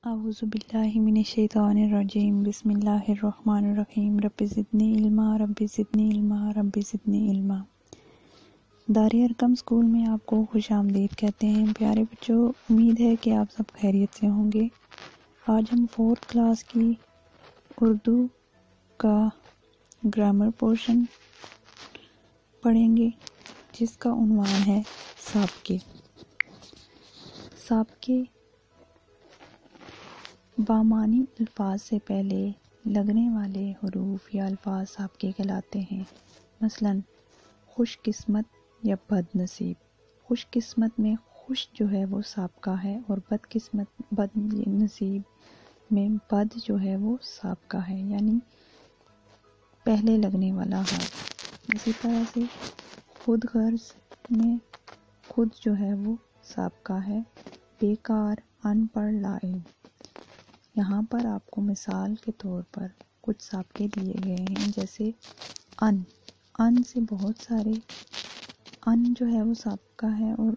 اعوذ باللہ من الشیطان الرجیم بسم اللہ الرحمن الرحیم رب زدنی علما رب زدنی علما رب زدنی علما۔ دار ارقم اسکول میں آپ کو خوش آمدید کہتے ہیں۔ پیارے بچوں، امید ہے کہ آپ سب خیریت سے ہوں گے۔ آج ہم 4th کلاس کی اردو کا گرامر پورشن پڑھیں گے، جس کا عنوان ہے سابقے۔ سابقے بامعنی الفاظ سے پہلے لگنے والے حروف یا الفاظ سابقے کہلاتے ہیں۔ مثلاً خوش قسمت یا بد نصیب۔ خوش قسمت میں خوش جو ہے وہ سابقہ ہے، اور بد نصیب میں بد جو ہے وہ سابقہ ہے، یعنی پہلے لگنے والا حرف۔ اسی طرح سے خود غرض میں خود جو ہے وہ سابقہ ہے، بیکار، ان پڑھ، لائب۔ یہاں پر آپ کو مثال کے طور پر کچھ سابقے دیے گئے ہیں، جیسے ان سے بہت سارے ان جو ہے وہ سابقہ ہے، اور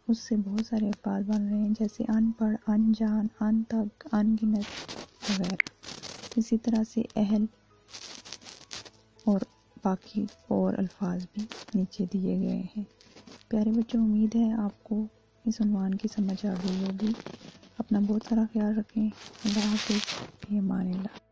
اس سے بہت سارے الفاظ بن رہے ہیں، جیسے ان پڑھ، ان جان، ان تک، ان گنت وغیرہ۔ اسی طرح سے اہل اور باقی اور الفاظ بھی نیچے دیے گئے ہیں۔ پیارے بچوں، امید ہے آپ کو اس عنوان کی سمجھ آ گئی ہوگی۔ اپنا بہت سارا خیال رکھیں۔ اللہ حافظ، فی امان اللہ۔